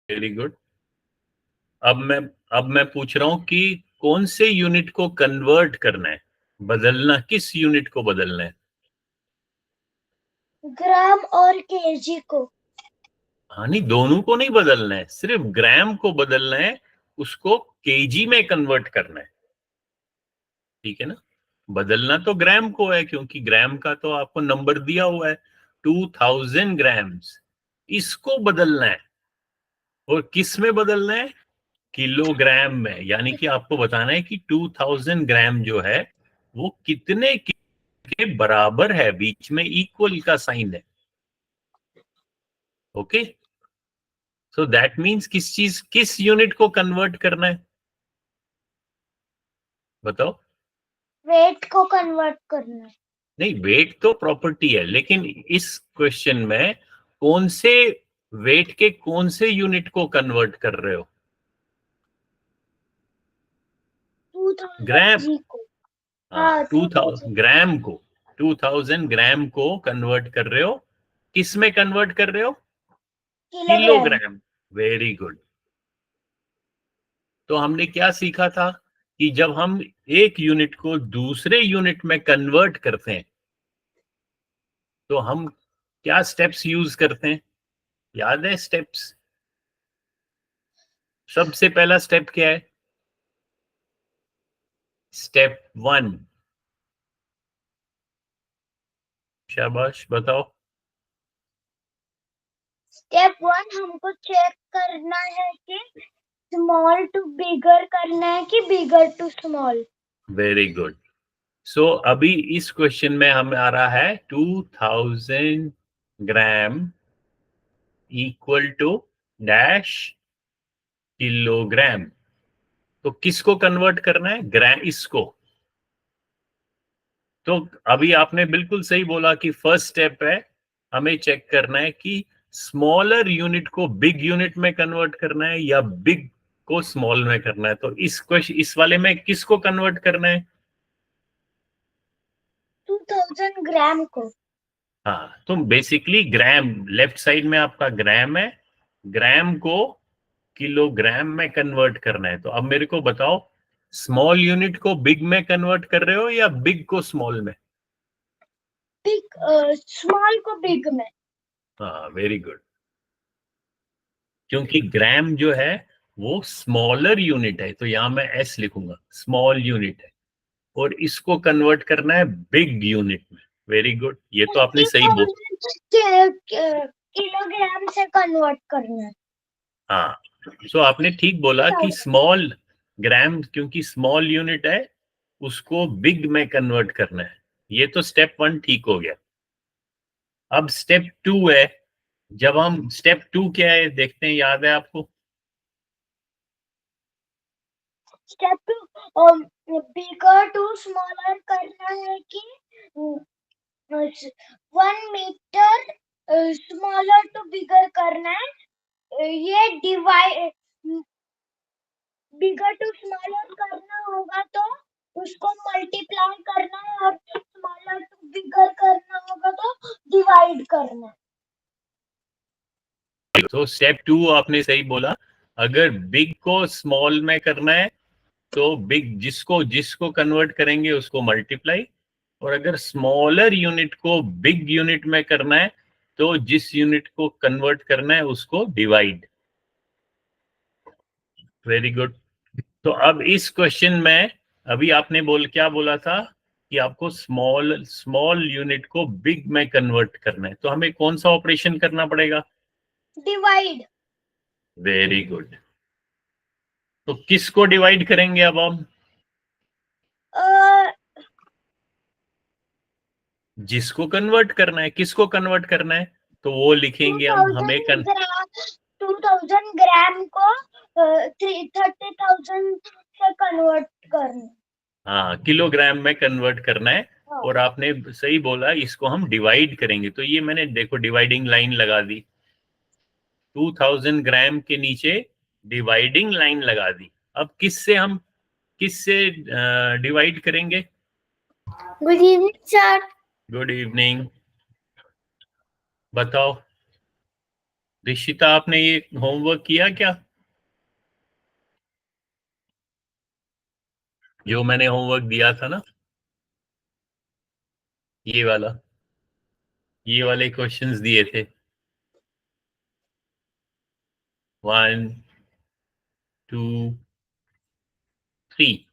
Very good. अब मैं पूछ रहा हूं कि कौन से यूनिट को कन्वर्ट करना है, बदलना, किस यूनिट को बदलना है? ग्राम और केजी को। हाँ, नहीं, दोनों को नहीं बदलना है, सिर्फ ग्राम को बदलना है, उसको केजी में कन्वर्ट करना है। ठीक है ना? बदलना तो ग्राम को है, क्योंकि ग्राम का तो आपको नंबर दिया हुआ है 2000 ग्राम्स। इसको बदलना है, और किस में बदलना है? किलोग्राम में। यानी कि आपको बताना है कि 2000 ग्राम जो है वो कितने के बराबर है, बीच में इक्वल का साइन है। ओके, सो दैट मीन्स किस यूनिट को कन्वर्ट करना है, बताओ? वेट को कन्वर्ट करना है। नहीं, वेट तो प्रॉपर्टी है, लेकिन इस क्वेश्चन में कौन से वेट के कौन से यूनिट को कन्वर्ट कर रहे हो? 2000 ग्राम। जी को। हाँ, 2000 ग्राम को, 2000 ग्राम को कन्वर्ट कर रहे हो। किस में कन्वर्ट कर रहे हो? किलोग्राम। किलोग्राम। Very good. तो हमने क्या सीखा था कि जब हम एक यूनिट को दूसरे यूनिट में कन्वर्ट करते हैं तो हम क्या स्टेप्स यूज करते हैं? याद है स्टेप्स? सबसे पहला स्टेप क्या है? स्टेप 1। शाबाश, बताओ। स्टेप 1 हमको चेक करना है कि स्मॉल टू बिगर करना है कि bigger to small. Very good. So अभी इस क्वेश्चन में हमें आ रहा है 2000 gram equal to dash kilogram. तो किसको कन्वर्ट करना है? ग्राम, इसको। तो अभी आपने बिल्कुल सही बोला कि फर्स्ट स्टेप है, हमें चेक करना है कि स्मॉलर यूनिट को बिग यूनिट में कन्वर्ट करना है या बिग को स्मॉल में करना है। तो इस वाले में किसको कन्वर्ट करना है? 2000 ग्राम को। हाँ, तो बेसिकली ग्राम, लेफ्ट साइड में आपका ग्राम है, ग्राम को किलोग्राम में कन्वर्ट करना है। तो अब मेरे को बताओ, स्मॉल यूनिट को बिग में कन्वर्ट कर रहे हो या बिग को स्मॉल में? बिग, स्मॉल को बिग में। हाँ, वेरी गुड। क्योंकि ग्राम जो है वो स्मॉलर यूनिट है, तो यहां मैं एस लिखूंगा, स्मॉल यूनिट है, और इसको कन्वर्ट करना है बिग यूनिट में। वेरी गुड, ये तो आपने सही बोला। 2000 किलोग्राम से कन्वर्ट करना है। हाँ, सो आपने ठीक बोला कि स्मॉल ग्राम, क्योंकि स्मॉल यूनिट है, उसको बिग में कन्वर्ट करना है। ये तो स्टेप 1 ठीक हो गया। अब स्टेप 2 है। जब हम स्टेप 2 क्या है देखते हैं, याद है आपको? स्टेप 2 बिगर टू स्मॉलर करना है कि 1 मीटर स्मॉलर टू बिगर करना है। ये डिवाइड, बिगर टू स्मॉलर करना होगा तो उसको मल्टीप्लाई करना है, और स्मॉलर टू बिगर करना होगा तो डिवाइड करना है। तो स्टेप 2 आपने सही बोला। अगर बिग को स्मॉल में करना है तो बिग, जिसको जिसको कन्वर्ट करेंगे उसको मल्टीप्लाई, और अगर स्मॉलर यूनिट को बिग यूनिट में करना है तो जिस यूनिट को कन्वर्ट करना है उसको डिवाइड। Very good. तो अब इस क्वेश्चन में अभी आपने क्या बोला था कि आपको स्मॉल स्मॉल यूनिट को बिग में कन्वर्ट करना है, तो हमें कौन सा ऑपरेशन करना पड़ेगा? डिवाइड। Very good. तो किसको डिवाइड करेंगे अब हम? जिसको कन्वर्ट करना है। किसको कन्वर्ट करना है? तो वो लिखेंगे हम, हमें 2000 ग्राम को 30,000 से कन्वर्ट करना। हाँ, किलोग्राम में कन्वर्ट करना है। हाँ। और आपने सही बोला, इसको हम डिवाइड करेंगे। तो ये मैंने देखो डिवाइडिंग लाइन लगा दी, 2000 ग्राम के नीचे डिवाइडिंग लाइन लगा दी। अब किससे डिवाइड करेंगे? Good evening sir. Good evening. बताओ। ऋषिता, आपने ये होमवर्क किया क्या, जो मैंने होमवर्क दिया था ना, ये वाला, ये वाले क्वेश्चंस दिए थे, 1 2 3,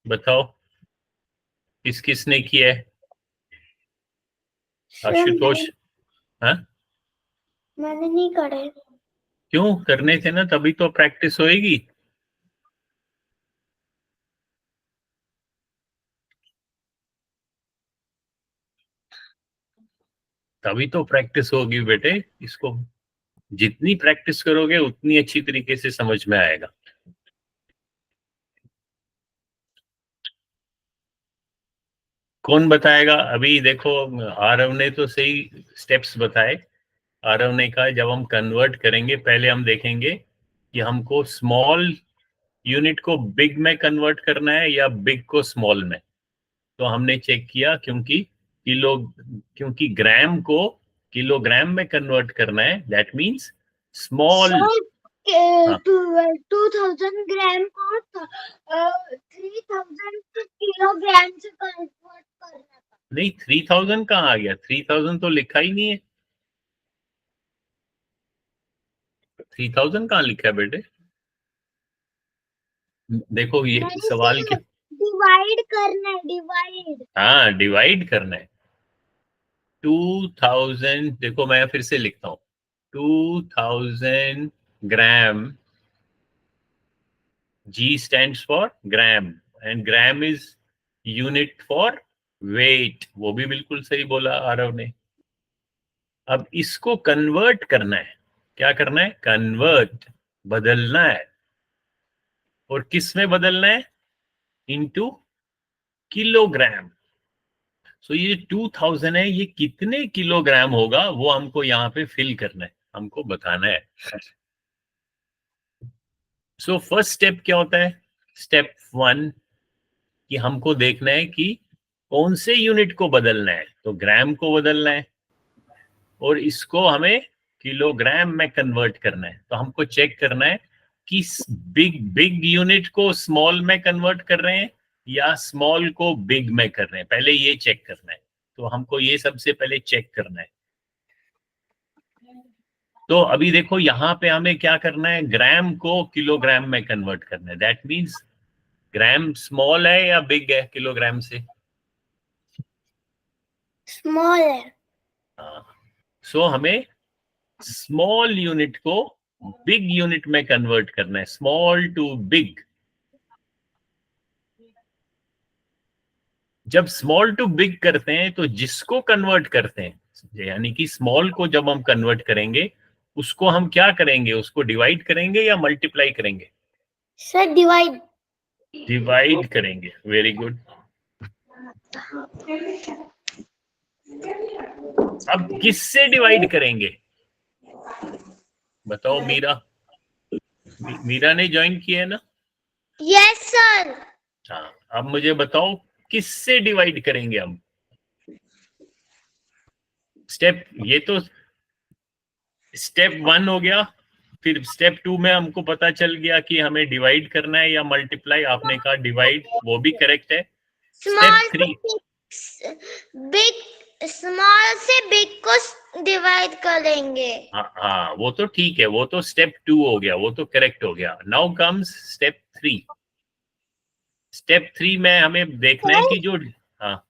बताओ किस किसने किया है। आशुतोष, हाँ, मैंने नहीं करे। क्यों करने थे ना, तभी तो प्रैक्टिस होएगी। तभी तो प्रैक्टिस होगी बेटे, इसको जितनी प्रैक्टिस करोगे उतनी अच्छी तरीके से समझ में आएगा। कौन बताएगा अभी, देखो आरव ने तो सही स्टेप्स बताए। आरव ने कहा जब हम कन्वर्ट करेंगे पहले हम देखेंगे कि हमको स्मॉल यूनिट को बिग में कन्वर्ट करना है या बिग को स्मॉल में। तो हमने चेक किया, क्योंकि ग्राम को किलोग्राम में कन्वर्ट करना है, दैट मींस स्मॉल। हाँ, 2000 ग्राम को 3000 किलोग्राम से कन्वर्ट करना था। नहीं 3000 कहाँ आ गया, 3000 तो लिखा ही नहीं है। 3000 कहाँ लिखा है बेटे, देखो ये सवाल क्या, डिवाइड करना है, डिवाइड। हाँ डिवाइड करना है। 2000, देखो मैं फिर से लिखता हूँ, 2000 ग्राम, G stands for gram and gram is unit for weight, वो भी बिल्कुल सही बोला आरव ने। अब इसको कन्वर्ट करना है, क्या करना है, कन्वर्ट, बदलना है। और किस में बदलना है, इनटू किलोग्राम। सो ये 2000 है, ये कितने किलोग्राम होगा वो हमको यहाँ पे फिल करना है, हमको बताना है। सो फर्स्ट स्टेप क्या होता है, स्टेप 1, कि हमको देखना है कि कौन से यूनिट को बदलना है, तो ग्राम को बदलना है और इसको हमें किलोग्राम में कन्वर्ट करना है। तो हमको चेक करना है कि बिग बिग यूनिट को स्मॉल में कन्वर्ट कर रहे हैं या स्मॉल को बिग में कर रहे हैं, पहले ये चेक करना है। तो हमको ये सबसे पहले चेक करना है। तो अभी देखो यहाँ पे हमें क्या करना है, ग्राम को किलोग्राम में कन्वर्ट करना है, दैट मीन्स ग्राम स्मॉल है या बिग है किलोग्राम से, स्मॉल है। हाँ। सो हमें स्मॉल यूनिट को बिग यूनिट में कन्वर्ट करना है, स्मॉल टू बिग। जब स्मॉल टू बिग करते हैं तो जिसको कन्वर्ट करते हैं, यानी कि स्मॉल को जब हम कन्वर्ट करेंगे उसको हम क्या करेंगे, उसको डिवाइड करेंगे या मल्टीप्लाई करेंगे, सर डिवाइड। डिवाइड करेंगे, वेरी गुड। अब किससे डिवाइड करेंगे, बताओ मीरा, मीरा ने ज्वाइन किया है ना, यस सर। हाँ। अब मुझे बताओ किससे डिवाइड करेंगे हम, स्टेप, ये तो स्टेप 1 हो गया। फिर स्टेप 2 में हमको पता चल गया कि हमें डिवाइड करना है या मल्टीप्लाई, आपने कहा डिवाइड, वो भी करेक्ट है। स्टेप 3, बिग, स्मॉल से बिग को डिवाइड करेंगे। हाँ वो तो ठीक है, वो तो स्टेप 2 हो गया, वो तो करेक्ट हो गया। Now comes step 3। स्टेप 3 में हमें देखना है कि जो, हाँ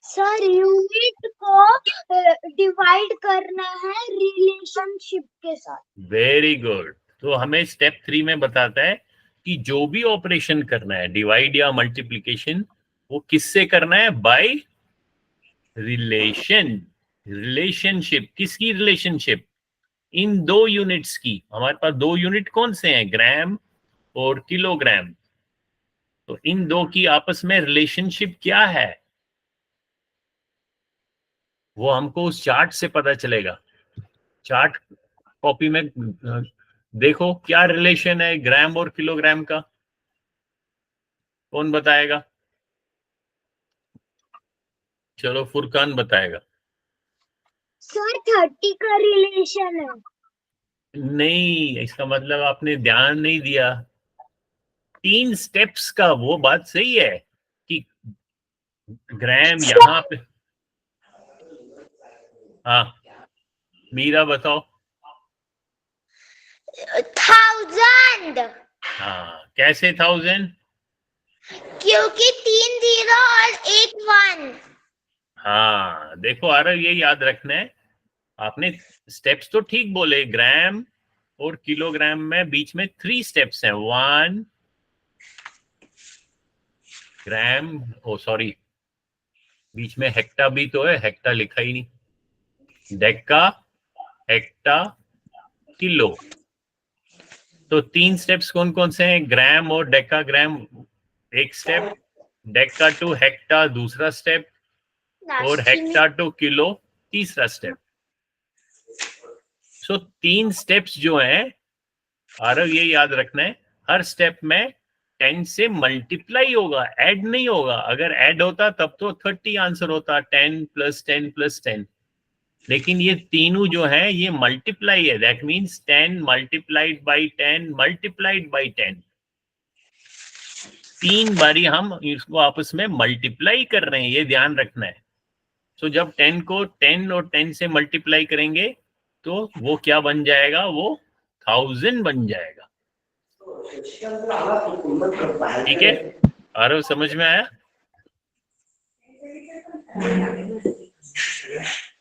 सर यूनिट को डिवाइड करना है रिलेशनशिप के साथ। Very good. तो हमें स्टेप 3 में बताता है कि जो भी ऑपरेशन करना है, डिवाइड या मल्टीप्लीकेशन, वो किससे करना है, बाय रिलेशनशिप। किसकी रिलेशनशिप, इन दो यूनिट्स की। हमारे पास दो यूनिट कौन से हैं, ग्राम और किलोग्राम। तो इन दो की आपस में रिलेशनशिप क्या है, वो हमको उस चार्ट से पता चलेगा। चार्ट कॉपी में देखो क्या रिलेशन है ग्राम और किलोग्राम का, कौन बताएगा, चलो फुरकान बताएगा। सर 30 का रिलेशन है। नहीं, इसका मतलब आपने ध्यान नहीं दिया। 3 स्टेप्स का, वो बात सही है कि ग्राम यहाँ पे। हाँ मीरा बताओ। 1000, हाँ कैसे 1000? क्योंकि 3 0 और 1 1। हाँ देखो आरव, ये याद रखना है। आपने स्टेप्स तो ठीक बोले, ग्राम और किलोग्राम में बीच में 3 स्टेप्स हैं। 1 ग्राम, ओ सॉरी, बीच में हेक्टा भी तो है, हेक्टा लिखा ही नहीं। Deka, hecta, kilo. तो 3 स्टेप्स कौन कौन से हैं? ग्राम और डेका ग्राम एक स्टेप, डेका टू हेक्टा दूसरा स्टेप, और हेक्टा टू किलो तीसरा स्टेप। सो 3 स्टेप्स जो हैं आरव, ये याद रखना है, हर स्टेप में 10 से मल्टीप्लाई होगा, ऐड नहीं होगा। अगर ऐड होता तब तो 30 आंसर होता, 10 प्लस 10 प्लस 10। लेकिन ये तीनों जो है ये मल्टीप्लाई है, that means 10 multiplied by 10 multiplied by 10। 3 बारी हम इसको आपस में मल्टीप्लाई कर रहे हैं, ये ध्यान रखना है। सो जब 10 को 10 और 10 से मल्टीप्लाई करेंगे तो वो क्या बन जाएगा? वो 1000 बन जाएगा। ठीक है आरव, समझ में आया?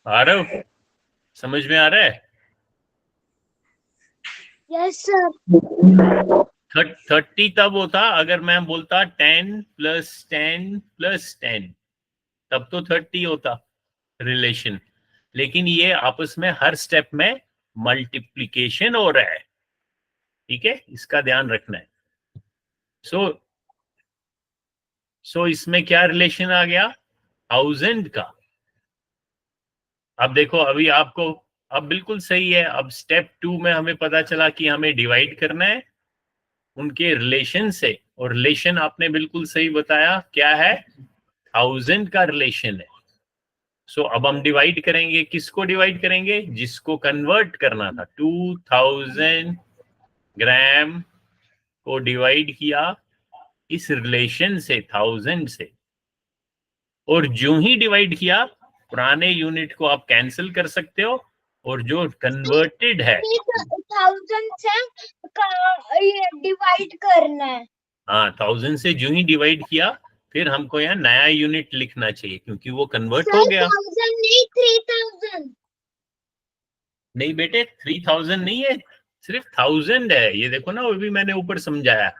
आरव समझ में आ रहा है? Yes sir. 30 तब होता अगर मैं बोलता 10 प्लस 10 प्लस 10, तब तो 30 होता रिलेशन। लेकिन ये आपस में हर स्टेप में मल्टीप्लीकेशन हो रहा है। ठीक है, इसका ध्यान रखना है। सो इसमें क्या रिलेशन आ गया? 1000 का। अब देखो, अभी आपको अब बिल्कुल सही है। अब स्टेप 2 में हमें पता चला कि हमें डिवाइड करना है उनके रिलेशन से, और रिलेशन आपने बिल्कुल सही बताया क्या है? 1000 का रिलेशन है। सो अब हम डिवाइड करेंगे, किसको डिवाइड करेंगे? जिसको कन्वर्ट करना था। 2000 ग्राम को डिवाइड किया इस रिलेशन से 1000 से, और जो ही डिवाइड किया पुराने यूनिट को आप कैंसिल कर सकते हो, और जो कन्वर्टेड है 1000 से ये डिवाइड करना है। हाँ 1000 से जो ही डिवाइड किया, फिर हमको यहाँ नया यूनिट लिखना चाहिए क्योंकि वो कन्वर्ट हो गया। 1000 नहीं 3000। नहीं बेटे, 3000 नहीं है, सिर्फ 1000 है। ये देखो ना, वो भी मैंने ऊपर समझाया।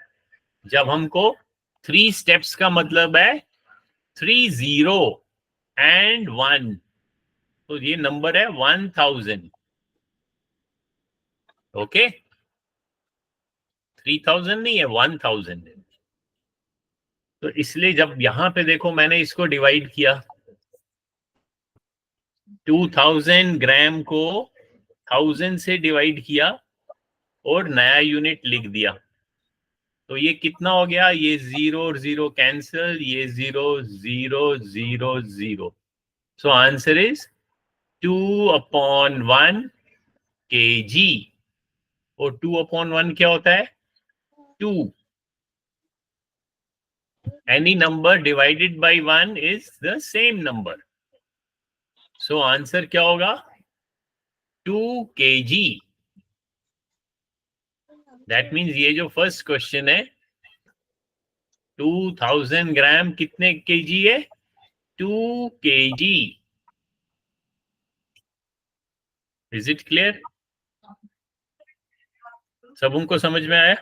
जब हमको 3 स्टेप्स का मतलब है 3 0 एंड 1, तो ये नंबर है 1000। ओके, 3000 नहीं है, 1000 है। तो इसलिए जब यहां पे देखो मैंने इसको डिवाइड किया, 2000 ग्राम को 1000 से डिवाइड किया और नया यूनिट लिख दिया, तो ये कितना हो गया? ये 0 और 0 कैंसिल, ये 0 0 0 0। So answer is 2/1 kg। और 2/1 क्या होता है? 2। Any number divided by 1 is the same number. So answer क्या होगा? 2 kg। That means ये जो फर्स्ट क्वेश्चन है, 2000 ग्राम कितने केजी है? 2 kg। Is it clear? सब उनको समझ में आया?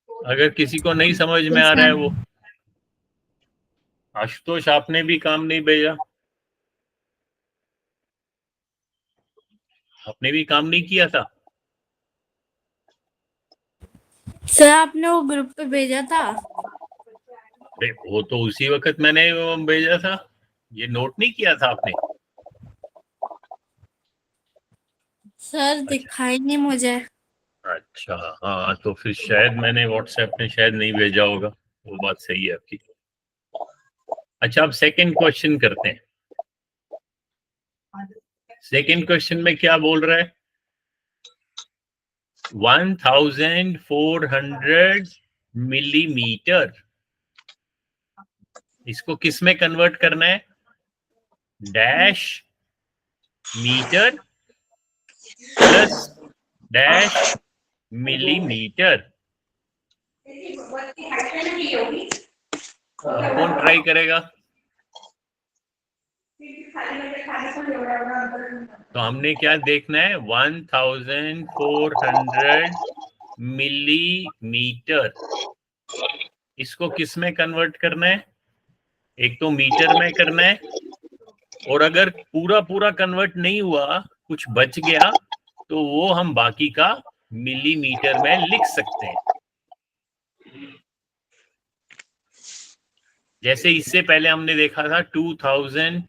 अगर किसी को नहीं समझ में आ रहा है, वो आशुतोष आपने भी काम नहीं भेजा, आपने भी काम नहीं किया था। सर आपने वो ग्रुप पे भेजा था। अरे वो तो उसी वक्त मैंने भेजा था, ये नोट नहीं किया था आपने? सर दिखाई नहीं मुझे। अच्छा हाँ, तो फिर शायद मैंने व्हाट्सएप में शायद नहीं भेजा होगा, वो बात सही है आपकी। अच्छा, अब सेकंड क्वेश्चन करते हैं। सेकंड क्वेश्चन में क्या बोल रहा है? 1400 मिलीमीटर, इसको किस में कन्वर्ट करना है? Dash metre plus dash millimetre. अब कौन ट्राई करेगा? तो हमने क्या देखना है? 1400 मिलीमीटर, इसको किस में कन्वर्ट करना है? एक तो मीटर में करना है, और अगर पूरा पूरा कन्वर्ट नहीं हुआ, कुछ बच गया, तो वो हम बाकी का मिलीमीटर में लिख सकते हैं। जैसे इससे पहले हमने देखा था 2000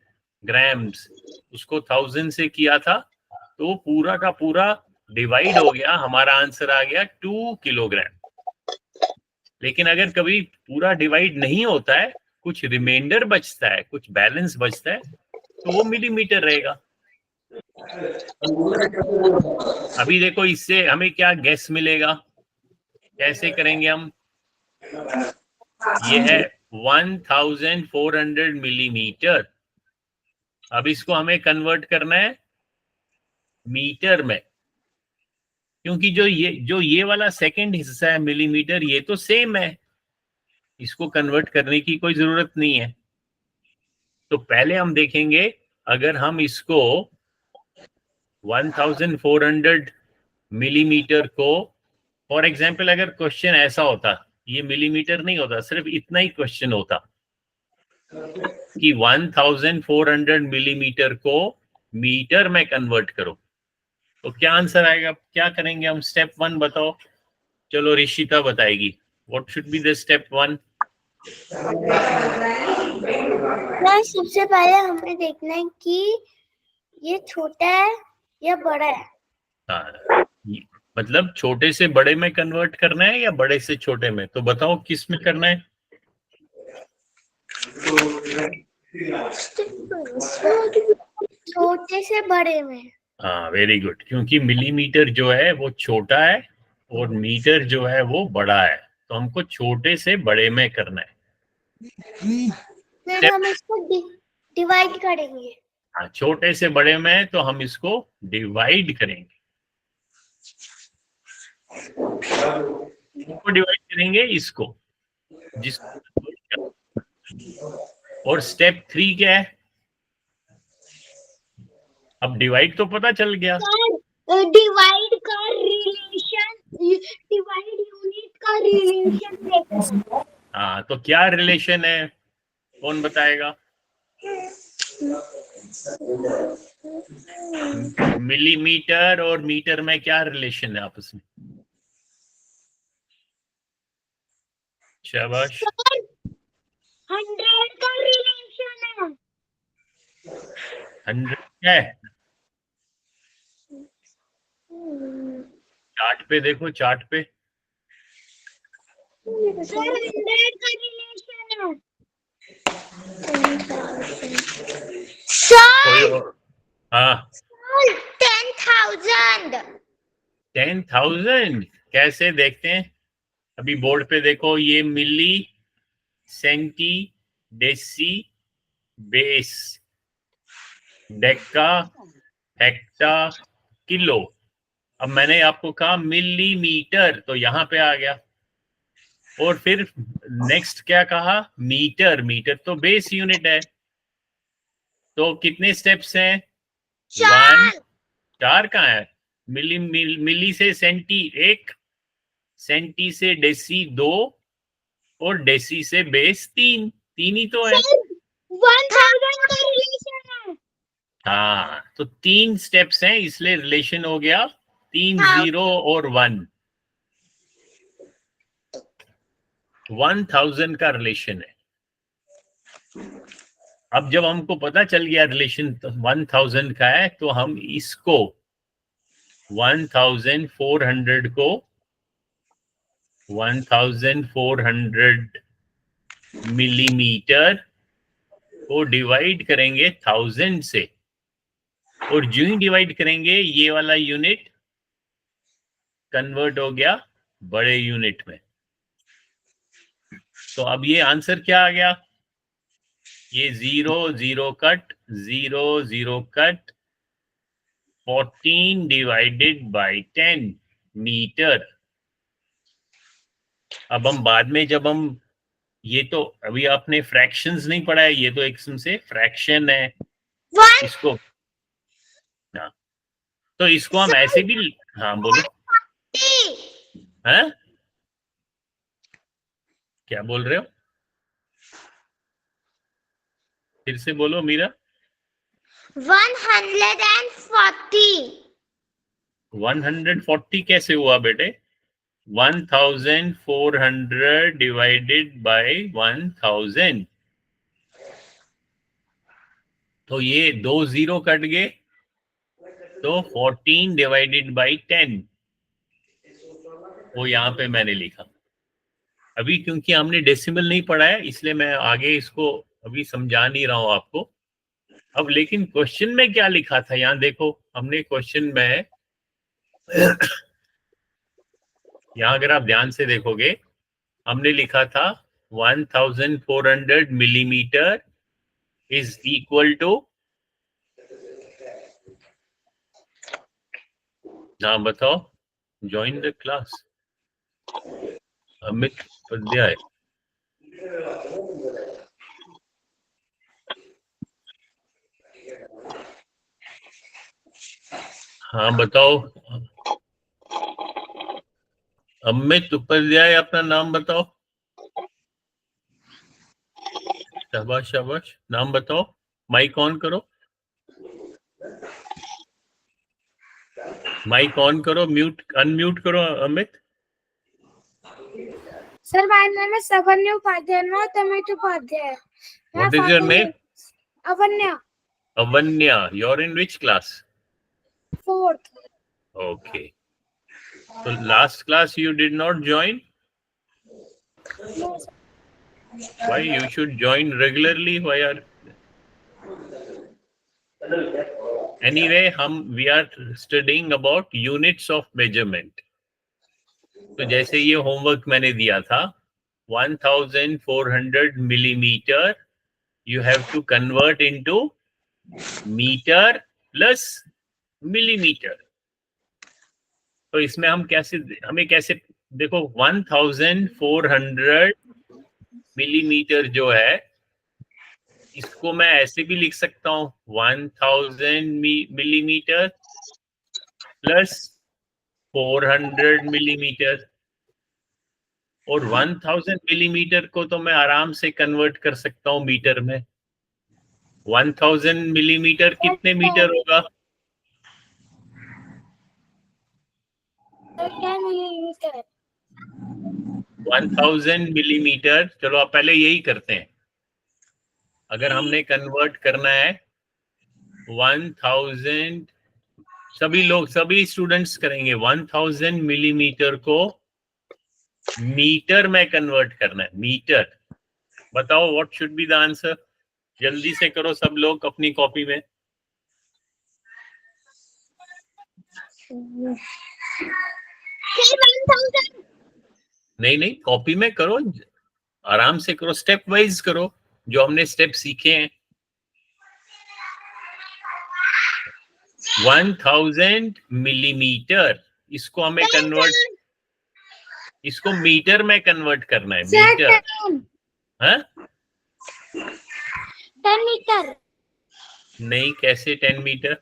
ग्राम्स, उसको 1000 से किया था, तो पूरा का पूरा डिवाइड हो गया, हमारा आंसर आ गया 2 किलोग्राम। लेकिन अगर कभी पूरा डिवाइड नहीं होता है, कुछ रिमाइंडर बचता है, कुछ बैलेंस बचता है, तो वो मिलीमीटर रहेगा। अभी देखो, इससे हमें क्या गैस मिलेगा? कैसे करेंगे हम? ये है 1400 मिलीमीटर। अब इसको हमें कन्वर्ट करना है मीटर में, क्योंकि जो ये वाला सेकंड हिस्सा है मिलीमीटर, ये तो सेम है, इसको कन्वर्ट करने की कोई जरूरत नहीं है। तो पहले हम देखेंगे, अगर हम इसको 1400 मिलीमीटर को, फॉर एग्जाम्पल अगर क्वेश्चन ऐसा होता, ये मिलीमीटर नहीं होता, सिर्फ इतना ही क्वेश्चन होता कि 1400 मिलीमीटर को मीटर में कन्वर्ट करो, तो क्या आंसर आएगा? क्या करेंगे हम? स्टेप 1 बताओ। चलो ऋषिता बताएगी। What should be the step 1? सबसे पहले हमें देखना है कि ये छोटा है या बड़ा है। हाँ, मतलब छोटे से बड़े में कन्वर्ट करना है या बड़े से छोटे में? तो बताओ किस में करना है? छोटे से बड़े में। हाँ, वेरी गुड, क्योंकि मिलीमीटर जो है वो छोटा है और मीटर जो है वो बड़ा है, तो हमको छोटे से बड़े में करना है। फिर हम इसको डिवाइड करेंगे। हाँ, छोटे से बड़े में तो हम इसको डिवाइड करेंगे। इसको डिवाइड करेंगे, इसको, जिसको। और स्टेप 3 क्या है? अब डिवाइड तो पता चल गया, डिवाइड का रिलेशन, डिवाइड यूनिट का रिलेशन देखो। हाँ, तो क्या रिलेशन है, कौन बताएगा? मिलीमीटर और मीटर में क्या रिलेशन है आपस में? शाबाश। 100 का रिलेशन है। 100 क्या है? चार्ट पे देखो, चार्ट पे। सर 100 का रिलेशन है। सर हाँ, 10,000। 10,000 कैसे देखते हैं? अभी बोर्ड पे देखो, ये milli, centi, deci, base, deka, hecta, kilo. अब मैंने आपको कहा मिलीमीटर, तो यहाँ पे आ गया। और फिर नेक्स्ट क्या कहा? मीटर। मीटर तो बेस यूनिट है, तो कितने स्टेप्स हैं? 1, 4 कहाँ है? मिली से सेंटी 1, सेंटी से डेसी 2, और डेसी से बेस 3 ही तो है। 1000 का रिलेशन है। हाँ, तो 3 स्टेप्स हैं, इसलिए रिलेशन हो गया 3 0 और 1। 1000 का रिलेशन है। अब जब हमको पता चल गया रिलेशन 1000 का है, तो हम इसको 1400 को 1400 मिलीमीटर को डिवाइड करेंगे 1000 से, और जो ही डिवाइड करेंगे ये वाला यूनिट कन्वर्ट हो गया बड़े यूनिट में। तो अब ये आंसर क्या आ गया? ये 0 0 cut 0 0 cut 14 divided by 10 metre. अब हम बाद में जब हम ये, तो अभी आपने फ्रैक्शंस नहीं पढ़ा है, ये तो एक किस्म से फ्रैक्शन है इसको। हाँ, तो इसको हम ऐसे भी, हाँ बोलो, हैं क्या बोल रहे हो? फिर से बोलो मीरा। 140। 140 कैसे हुआ बेटे? 1400 डिवाइडेड बाय 1000। तो ये 2 0 कट गए, तो 14 डिवाइडेड बाय 10 वो यहां पे मैंने लिखा। अभी क्योंकि हमने डेसिमल नहीं पढ़ा है इसलिए मैं आगे इसको अभी समझा नहीं रहा हूं आपको। अब लेकिन क्वेश्चन में क्या लिखा था यहाँ देखो, हमने क्वेश्चन में यहाँ अगर आप ध्यान से देखोगे हमने लिखा था 1400 मिलीमीटर इज इक्वल टू, हाँ बताओ, join the class. Amit Upadhyay, हाँ बताओ। अमित उपाध्याय अपना नाम बताओ। शाबाश शाबाश, नाम बताओ। माइक ऑन करो, माइक ऑन करो, म्यूट अनम्यूट करो Amit. Sir, my name is Avanya Upadhyay, not Amit Upadhyay. What is your name? Avanya, Avanya. You're in which class? 4th. Okay. So last class you did not join? No, sir. Why? You should join regularly. Why are? Anyway, we are studying about units of measurement. तो जैसे ये homework मैंने दिया था 1400 millimetre, you have to convert into metre plus millimetre. तो इसमें हम कैसे, हमें कैसे देखो 1400 मिलीमीटर जो है इसको मैं ऐसे भी लिख सकता हूँ 1000 मिलीमीटर प्लस 400 मिलीमीटर, और 1000 मिलीमीटर को तो मैं आराम से कन्वर्ट कर सकता हूँ मीटर में। 1000 मिलीमीटर कितने मीटर होगा? 10 millimeter. 1000 मिलीमीटर, चलो आप पहले यही करते हैं। अगर हमने कन्वर्ट करना है 1000, सभी लोग सभी स्टूडेंट्स करेंगे 1000 मिलीमीटर को मीटर में कन्वर्ट करना है। मीटर, बताओ what should be the answer? जल्दी से करो सब लोग अपनी कॉपी में। नहीं कॉपी में करो, आराम से करो, स्टेप वाइज करो जो हमने स्टेप सीखे हैं। 1000 मिलीमीटर, इसको हमें कन्वर्ट, इसको मीटर में कन्वर्ट करना है। Sir, metre, 10. हाँ 10 meter. नहीं, कैसे 10 मीटर?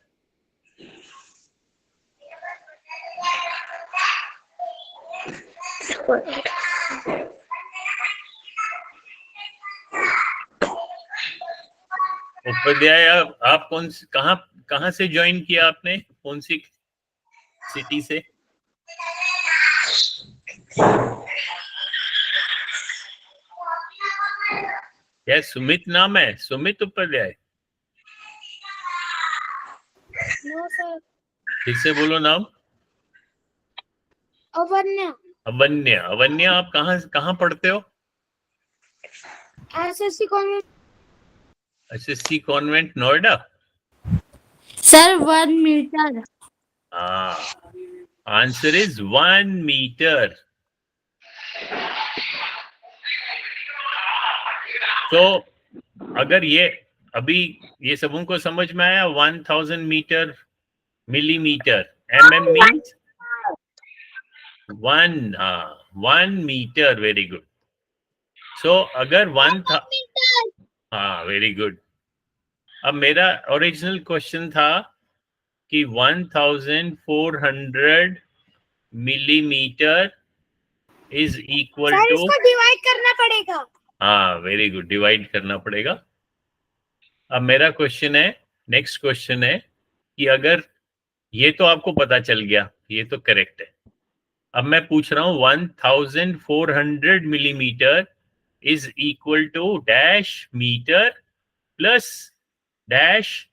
उपाध्याय, आप कौन सी, कहाँ से ज्वाइन किया आपने, कौन सी सिटी से? क्या सुमित नाम है? सुमित उपाध्याय? No, sir. फिर से बोलो नाम। Avanya. अवन्या। अवन्या, आप कहाँ पढ़ते हो? SSC convent. SSC convent Noida. Sir 1 metre. Answer is 1 metre. तो अगर ये अभी ये सबों को समझ में आया, 1000 metre millimetre, mm means 1 metre. Very good. So अगर 1 था, हाँ वेरी गुड। अब मेरा ओरिजिनल क्वेश्चन था कि 1400 millimetre is equal sir to, इसको डिवाइड करना पड़ेगा। हाँ वेरी गुड, डिवाइड करना पड़ेगा। अब मेरा क्वेश्चन है, नेक्स्ट क्वेश्चन है कि अगर ये तो आपको पता चल गया, ये तो करेक्ट है। अब मैं पूछ रहा हूं 1400 millimetre is equal to dash metre plus dash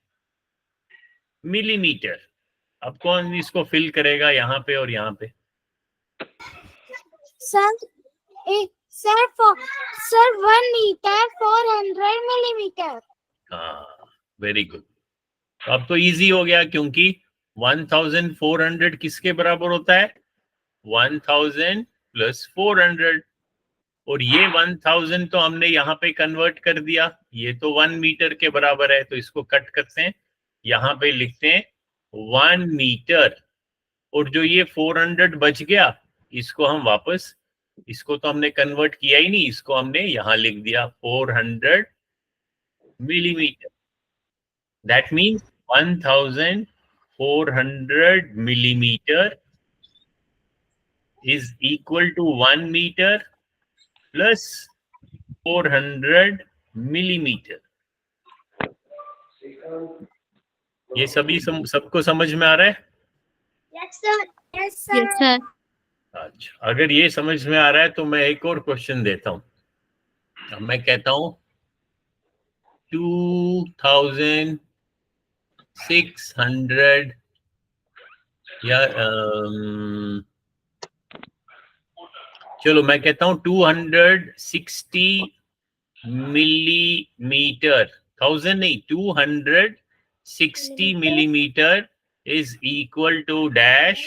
millimetre. अब कौन इसको फिल करेगा यहाँ पे और यहाँ पे? Sir sir 1 metre 400 millimetre. हाँ वेरी गुड। अब तो इजी हो गया, क्योंकि 1400 किसके बराबर होता है? 1000 प्लस 400। और ये 1000 तो हमने यहाँ पे कन्वर्ट कर दिया, ये तो 1 मीटर के बराबर है, तो इसको कट करते हैं, यहाँ पे लिखते हैं 1 मीटर। और जो ये 400 बच गया, इसको हम वापस, इसको तो हमने कन्वर्ट किया ही नहीं, इसको हमने यहाँ लिख दिया 400 millimetre. That means 1400 millimeter is equal to 1 meter plus 400 millimeter. ये सभी सबको समझ में आ रहा है? Yes sir. Yes yes sir. Sir. अच्छा, अगर ये समझ में आ रहा है तो मैं एक और क्वेश्चन देता हूं। अब मैं कहता हूं 2600 या चलो मैं कहता हूं 260 मिलीमीटर, 1000 नहीं, 260 millimetre is equal to dash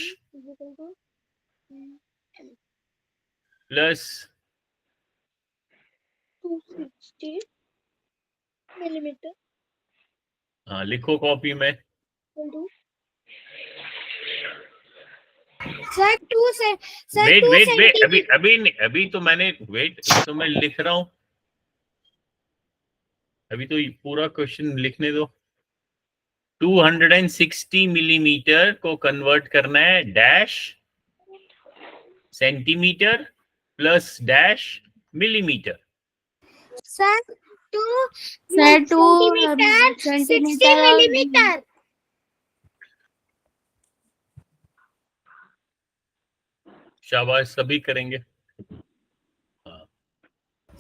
plus 260 millimetre हाँ लिखो कॉपी में। सर 2 से sir wait 2 wait wait, centimetre. अभी नहीं, अभी तो मैंने वेट, तो मैं लिख रहा हूं, अभी तो पूरा क्वेश्चन लिखने दो। 260 मिलीमीटर को कन्वर्ट करना है dash centimetre plus dash millimetre. Sir 2 sir 2 centimetre 60 centimetre और मिलीमीटर। शाबाश, सभी करेंगे।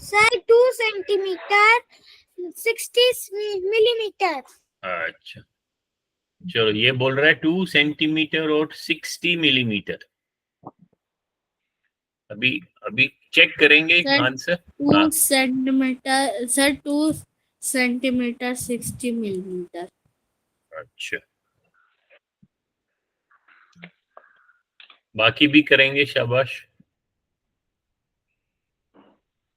Sir 2 centimetre 60 millimetre. अच्छा चलो, ये बोल रहा है 2 सेंटीमीटर और 60 मिलीमीटर। अभी अभी चेक करेंगे sir, answer. 2 centimetre sir 2 centimetre 60 millimetre. अच्छा, बाकी भी करेंगे, शाबाश।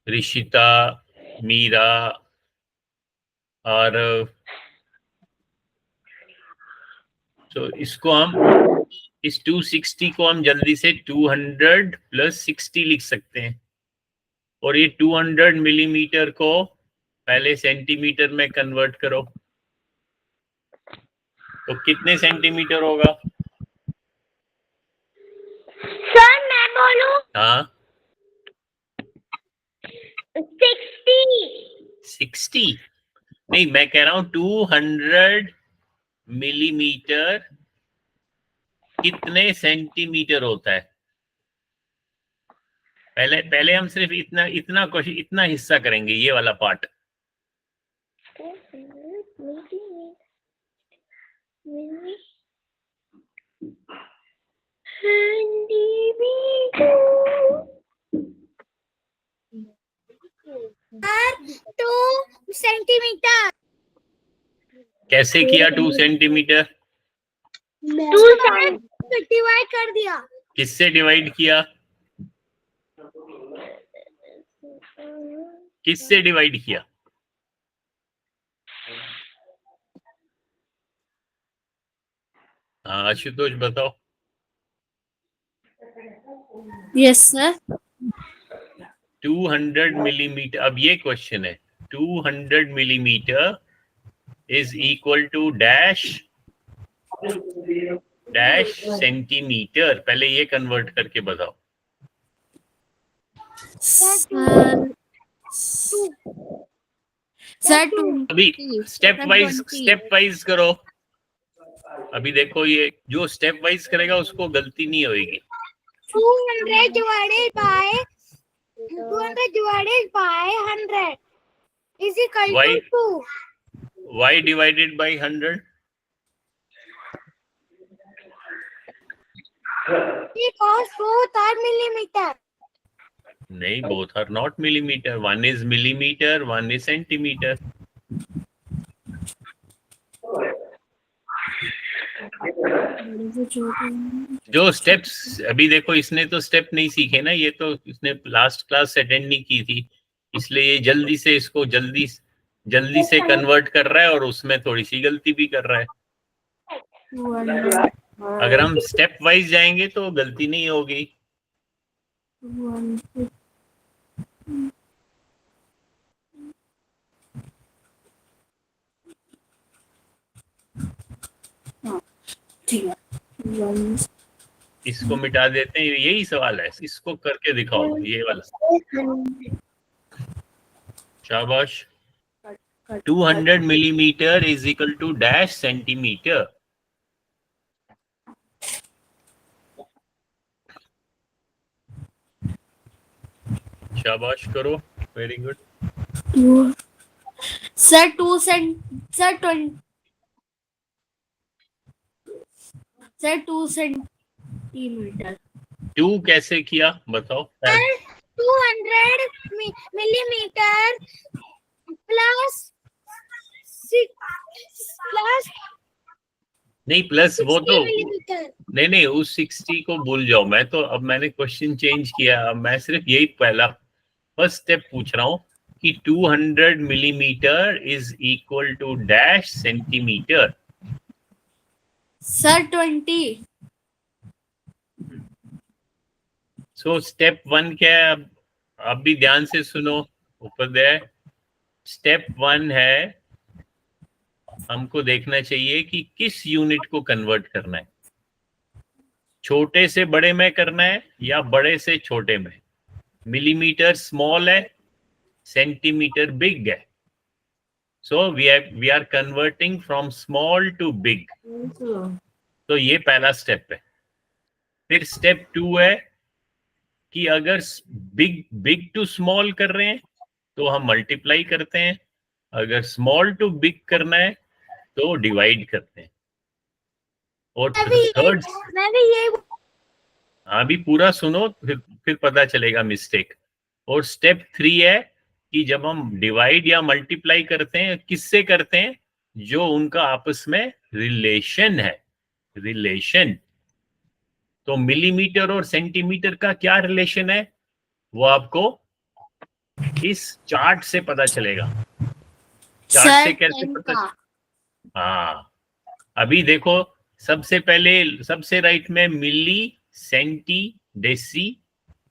ऋषिता, मीरा, आरव। तो इसको हम, इस 260 को हम जल्दी से 200 प्लस 60 लिख सकते हैं। और ये 200 मिलीमीटर को पहले सेंटीमीटर में कन्वर्ट करो, तो कितने सेंटीमीटर होगा? सर मैं बोलूं? हाँ 60 नहीं, मैं कह रहा हूं 200 मिलीमीटर कितने सेंटीमीटर होता है? पहले हम सिर्फ इतना क्वेश्चन, इतना हिस्सा करेंगे, ये वाला पार्ट। सर 2 सेंटीमीटर कैसे किया 2 सेंटीमीटर? 2 से डिवाइड कर दिया। किससे डिवाइड किया? किससे डिवाइड किया? हाँ आशुतोष बताओ। Yes sir. 200 मिलीमीटर, अब ये क्वेश्चन है, 200 millimetre is equal to dash dash centimetre. पहले ये कन्वर्ट करके बताओ। सर सर 20 अभी स्टेप सर वाइज करो। अभी देखो, ये जो स्टेप वाइज करेगा उसको गलती नहीं होगी। 200 divided by 100 is equal Why? to 2. Why divided by 100? Because both are millimeter. नहीं, both are not millimeter. One is millimeter, one is centimeter. जो स्टेप्स अभी देखो, इसने तो स्टेप नहीं सीखे ना, ये तो इसने लास्ट क्लास अटेंड नहीं की थी, इसलिए ये जल्दी से इसको जल्दी से कन्वर्ट कर रहा है और उसमें थोड़ी सी गलती भी कर रहा है। अगर हम स्टेप वाइज जाएंगे तो गलती नहीं होगी। ठीक है, इसको मिटा देते हैं, यही सवाल है, इसको करके दिखाओ ये वाला। शाबाश। 200 millimetre is equal to dash centimetre. शाबाश करो, वेरी गुड। Sir 2 centimetre. 2 कैसे किया बताओ? 200 millimeter plus 6 plus नहीं प्लस वो 60 तो millimeter. नहीं उस 60 को भूल जाओ। मैं तो अब मैंने क्वेश्चन चेंज किया, अब मैं सिर्फ यही पहला फर्स्ट स्टेप पूछ रहा हूँ कि 200 millimetre is equal to dash centimetre. Sir 20। So step 1 क्या है? अब भी ध्यान से सुनो उपाध्याय। स्टेप 1 है, हमको देखना चाहिए कि किस यूनिट को कन्वर्ट करना है, छोटे से बड़े में करना है या बड़े से छोटे में। मिलीमीटर स्मॉल है, सेंटीमीटर बिग है, so we are converting from small to big. तो ये पहला स्टेप है। फिर स्टेप 2 है कि अगर बिग टू स्मॉल कर रहे हैं तो हम मल्टीप्लाई करते हैं, अगर स्मॉल टू बिग करना है तो डिवाइड करते हैं। और थर्ड, अभी पूरा सुनो फिर पता चलेगा मिस्टेक। और स्टेप 3 है कि जब हम डिवाइड या मल्टीप्लाई करते हैं, किससे करते हैं? जो उनका आपस में रिलेशन है, रिलेशन। तो मिलीमीटर और सेंटीमीटर का क्या रिलेशन है वो आपको इस चार्ट से पता चलेगा। चार्ट से कैसे पता? हाँ, अभी देखो, सबसे पहले सबसे राइट में मिली, सेंटी, डेसी,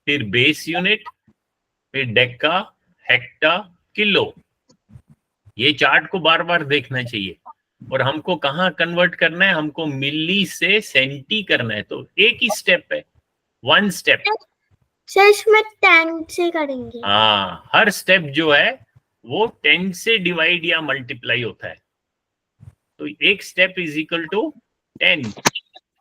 फिर बेस यूनिट, फिर डेका, हेक्टा, किलो। ये चार्ट को बार बार देखना चाहिए। और हमको कहाँ कन्वर्ट करना है? हमको मिली से सेंटी करना है। तो एक ही स्टेप है, 1 स्टेप। सर इसमें 10 से करेंगे। हाँ, हर स्टेप जो है वो 10 से डिवाइड या मल्टीप्लाई होता है। तो एक step is equal to 10,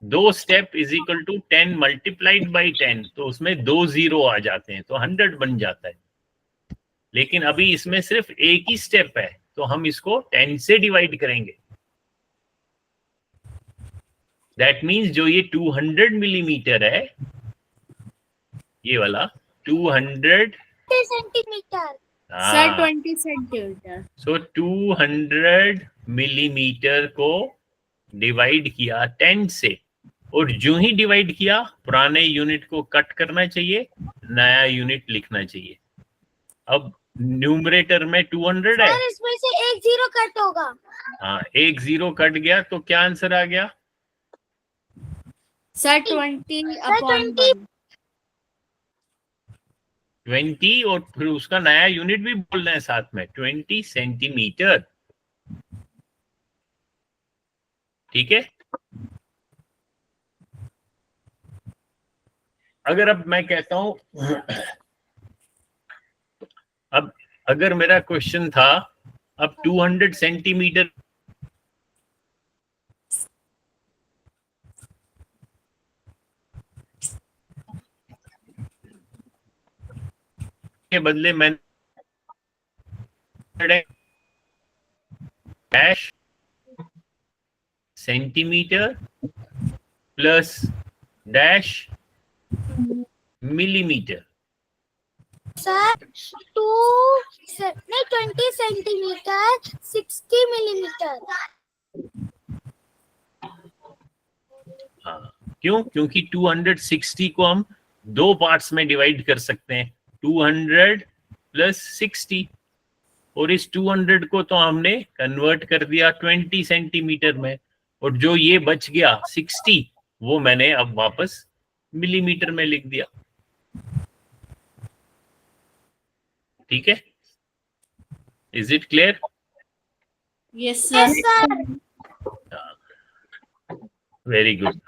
2 step is equal to 10 multiplied by 10, तो उसमें 2 0 आ जाते हैं, तो 100 बन जाता है। लेकिन अभी इसमें सिर्फ एक ही स्टेप है, तो हम इसको 10 से डिवाइड करेंगे। दैट मीन्स जो ये 200 मिलीमीटर है, ये वाला 200 centimetre. Sir 20 centimetre. So 200 millimetre को डिवाइड किया 10 से, और जो ही डिवाइड किया पुराने यूनिट को कट करना चाहिए, नया यूनिट लिखना चाहिए। अब न्यूमरेटर में 200 है, सर इसमें से एक जीरो कट होगा। हाँ, एक जीरो कट गया तो क्या आंसर आ गया? सर 20 अपॉन 20, और फिर उसका नया यूनिट भी बोलना है साथ में, 20 सेंटीमीटर। ठीक है। अगर अब मैं कहता हूं, अब अगर मेरा क्वेश्चन था अब 200 सेंटीमीटर के बदले मैंने dash centimetre plus dash millimetre. Sir 20 centimetre 60 millimetre. हाँ, क्यों? क्योंकि 260 को हम दो पार्ट्स में डिवाइड कर सकते हैं, 200 प्लस 60, और इस 200 को तो हमने कन्वर्ट कर दिया 20 सेंटीमीटर में, और जो ये बच गया 60 वो मैंने अब वापस मिलीमीटर में लिख दिया। ठीक है, is it clear? Yes sir. Very good.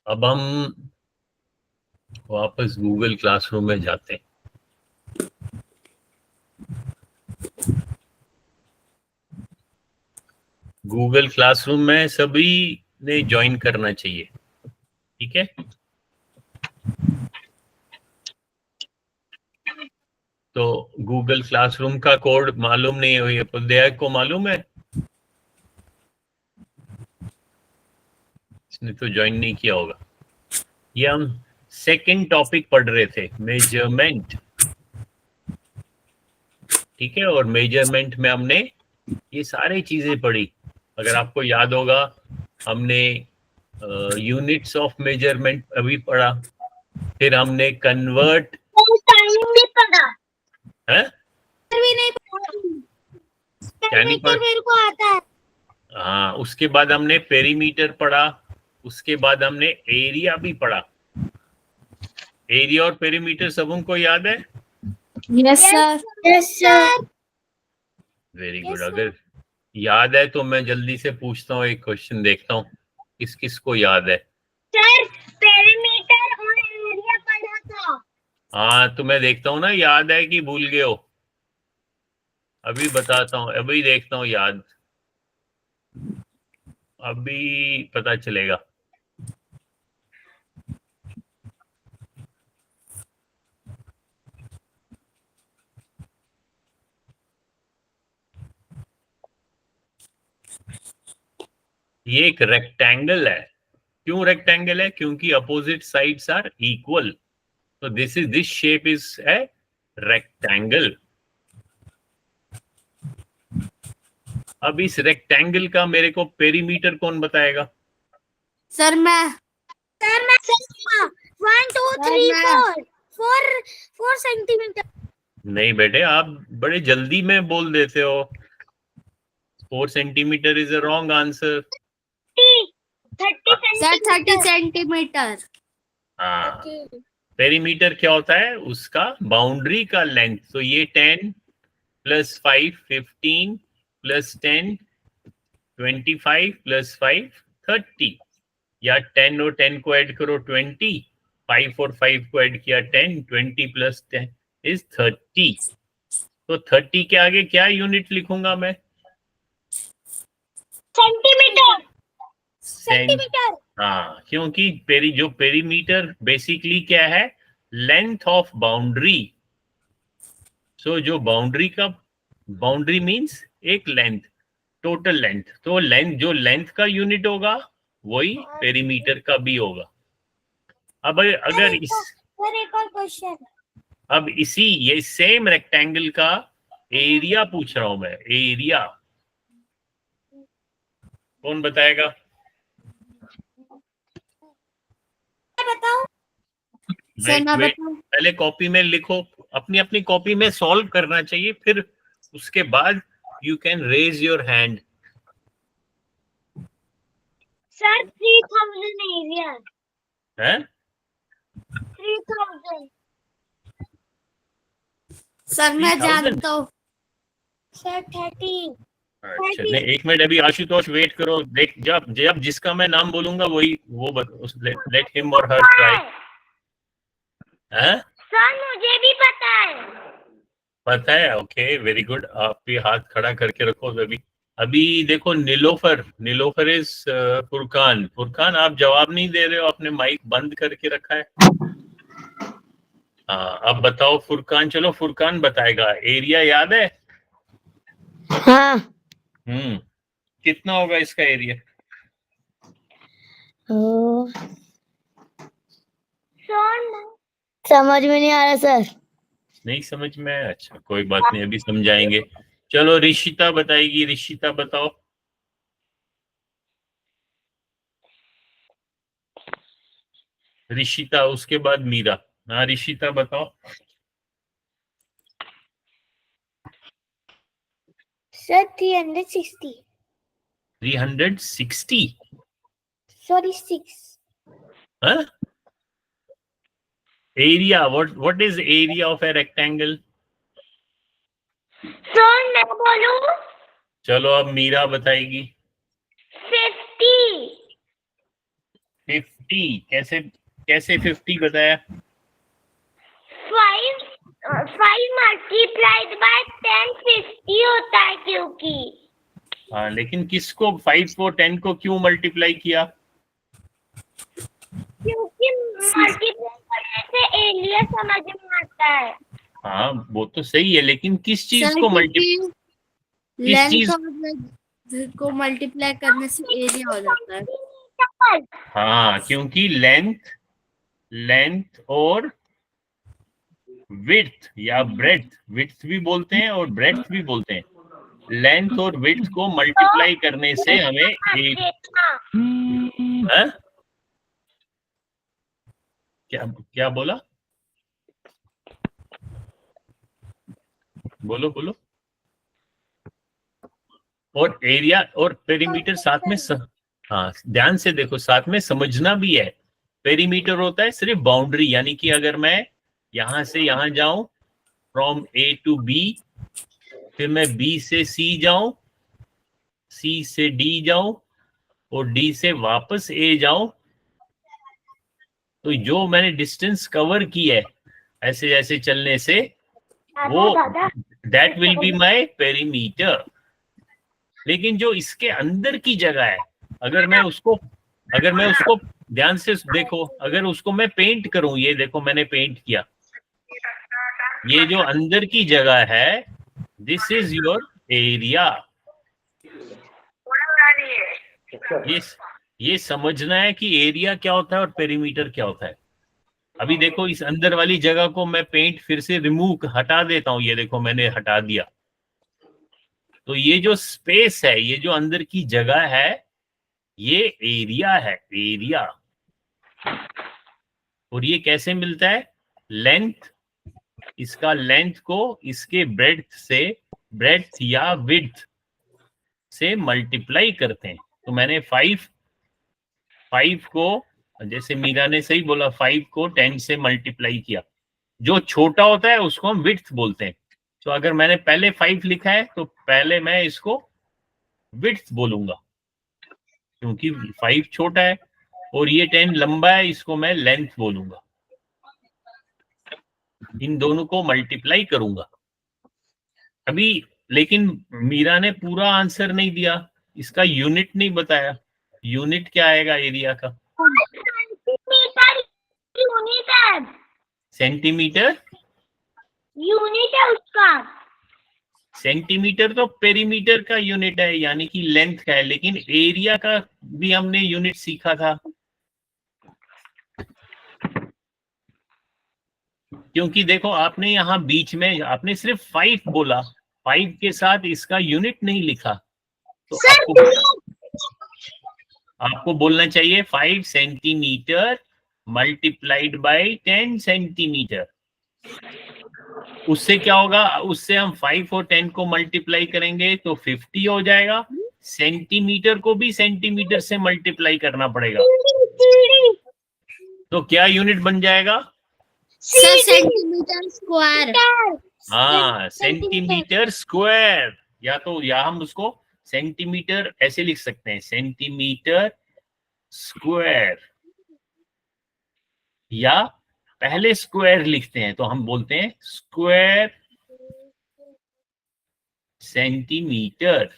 अब हम वापस गूगल क्लासरूम में जाते हैं। गूगल क्लासरूम में सभी ने ज्वाइन करना चाहिए। ठीक है, तो गूगल क्लासरूम का कोड मालूम नहीं है, ये उदय को मालूम है? इसने तो ज्वाइन नहीं किया होगा। ये हम सेकंड टॉपिक पढ़ रहे थे, मेजरमेंट। ठीक है, और मेजरमेंट में हमने ये सारी चीजें पढ़ी। अगर आपको याद होगा, हमने यूनिट्स ऑफ मेजरमेंट अभी पढ़ा, फिर हमने कन्वर्ट टाइम भी पढ़ा है, भी नहीं क्या नहीं पढ़ा? मेरे को आता है। हाँ, उसके बाद हमने पेरीमीटर पढ़ा, उसके बाद हमने एरिया भी पढ़ा। एरिया और पेरीमीटर सब उनको याद है? Yes sir. Yes sir. Very good. Yes, sir. अगर याद है तो मैं जल्दी से पूछता हूँ, एक क्वेश्चन देखता हूँ किस किस को याद है। सर पेरीमीटर और एरिया पढ़ा था। हाँ, तो मैं देखता हूँ ना याद है कि भूल गए हो। अभी बताता हूँ, अभी देखता हूँ याद, अभी पता चलेगा। ये एक रेक्टेंगल है। क्यों रेक्टेंगल है? क्योंकि अपोजिट साइड्स आर इक्वल, तो this shape is a rectangle. अब इस रेक्टेंगल का मेरे को पेरीमीटर कौन बताएगा? सर मैं 1 2 3 4 सेंटीमीटर। नहीं बेटे, आप बड़े जल्दी में बोल देते हो। 4 centimetre is a wrong answer. 30 sir 30 centimetre. हाँ, पेरीमीटर क्या होता है? उसका बाउंड्री का लेंथ। तो ये 10 प्लस 5 15 प्लस 10 25 प्लस 5 30, या 10 और 10 को ऐड करो 20, 5 और 5 को ऐड किया 10, 20 प्लस 10 इज 30। तो 30 के आगे क्या यूनिट लिखूंगा मैं? सेंटीमीटर। सेंटीमीटर। हाँ, क्योंकि जो पेरीमीटर बेसिकली क्या है? Length of boundary. सो जो बाउंड्री मींस एक लेंथ, टोटल लेंथ। तो लेंथ, जो लेंथ का यूनिट होगा वही पेरीमीटर का भी होगा। अब अगर इस सर एक और क्वेश्चन। अब इसी ये सेम रेक्टेंगल का एरिया पूछ रहा हूं मैं, एरिया कौन बताएगा? बताओ। सर मैं वेट, बताऊं? पहले कॉपी में लिखो, अपनी अपनी कॉपी में सॉल्व करना चाहिए, फिर उसके बाद you can raise your hand. Sir 3000 area है 3000। सर मैं 3000? जानता हूँ। सर 30। अच्छा नहीं, एक मिनट, अभी आशुतोष वेट करो, देख जब जब जिसका मैं नाम बोलूंगा वही वो लेट हिम और हर ट्राई। है सर मुझे भी पता है। पता है? ओके वेरी गुड, आप भी हाथ खड़ा करके रखो। अभी अभी देखो, नीलोफर, नीलोफर इज फुरकान। फुरकान आप जवाब नहीं दे रहे हो, आपने माइक बंद करके रखा है। हाँ अब बताओ फुरकान, चलो फुरकान बताएगा। एरिया याद है? हाँ। कितना होगा इसका एरिया? समझ में नहीं आ रहा सर। नहीं समझ में? अच्छा कोई बात नहीं, अभी समझाएंगे। चलो ऋषिता बताएगी, ऋषिता बताओ। ऋषिता, उसके बाद मीरा। हाँ ऋषिता बताओ। सर 360। 360? सॉरी 6। हाँ? Area, what is area of a rectangle? Sir मैं बोलूं? चलो अब मीरा बताएगी। 50। 50? कैसे कैसे 50 बताया? 5 मल्टीप्लाइड बाय 10 50 होता है क्योंकि। हाँ लेकिन किसको, 5 को 10 को क्यों मल्टीप्लाई किया? क्योंकि मल्टीप्लाई करने से एरिया समझ में आता है। हाँ वो तो सही है, लेकिन किस चीज सर को क्योंकि किस लेंथ चीज? और ब्रेड्थ को मल्टीप्लाई करने से एरिया हो जाता है। हाँ क्योंकि लेंथ और विड्थ या ब्रेड्थ, विड्थ भी बोलते हैं और ब्रेड्थ भी बोलते हैं, लेंथ और विड्थ को मल्टीप्लाई करने से हमें हाँ? क्या क्या बोला? बोलो बोलो। और एरिया और पेरीमीटर साथ में हाँ ध्यान से देखो, साथ में समझना भी है। पेरीमीटर होता है सिर्फ बाउंड्री, यानी कि अगर मैं यहां से यहां जाऊं, फ्रॉम ए टू बी, फिर मैं बी से सी जाऊं, सी से डी जाऊं और डी से वापस ए जाऊं, तो जो मैंने डिस्टेंस कवर की है ऐसे ऐसे चलने से, वो that will be my perimeter. लेकिन जो इसके अंदर की जगह है, अगर मैं उसको ध्यान से देखो, अगर उसको मैं पेंट करूं, ये देखो मैंने पेंट किया, ये जो अंदर की जगह है, दिस इज योर एरिया। ये समझना है कि एरिया क्या होता है और पेरीमीटर क्या होता है। अभी देखो इस अंदर वाली जगह को मैं पेंट फिर से रिमूव हटा देता हूं, ये देखो मैंने हटा दिया, तो ये जो स्पेस है, ये जो अंदर की जगह है, ये एरिया है, एरिया। और ये कैसे मिलता है? लेंथ, इसका लेंथ को इसके ब्रेड्थ या विड्थ से मल्टीप्लाई करते हैं। तो मैंने 5 को, जैसे मीरा ने सही बोला, 5 को 10 से मल्टीप्लाई किया। जो छोटा होता है उसको हम विड्थ बोलते हैं। तो अगर मैंने पहले 5 लिखा है तो पहले मैं इसको विड्थ बोलूंगा, क्योंकि 5 छोटा है, और ये 10 लंबा है, इसको मैं लेंथ बोलूंगा। इन दोनों को मल्टीप्लाई करूंगा अभी। लेकिन मीरा ने पूरा आंसर नहीं दिया, इसका यूनिट नहीं बताया। यूनिट क्या आएगा एरिया का? सेंटीमीटर यूनिट है उसका। सेंटीमीटर तो पेरीमीटर का यूनिट है, यानी कि लेंथ का है, लेकिन एरिया का भी हमने यूनिट सीखा था। क्योंकि देखो आपने यहाँ बीच में आपने सिर्फ 5 बोला, 5 के साथ इसका यूनिट नहीं लिखा, तो आपको बोलना चाहिए 5 सेंटीमीटर मल्टीप्लाइड बाय 10 सेंटीमीटर। उससे क्या होगा, उससे हम 5 और 10 को मल्टीप्लाई करेंगे तो 50 हो जाएगा। सेंटीमीटर को भी सेंटीमीटर से मल्टीप्लाई करना पड़ेगा, तो क्या यूनिट बन जाएगा? Sir centimetre square. हाँ, सेंटीमीटर स्क्वायर। या तो या हम उसको सेंटीमीटर ऐसे लिख सकते हैं, सेंटीमीटर स्क्वायर, या पहले स्क्वायर लिखते हैं तो हम बोलते हैं स्क्वायर सेंटीमीटर।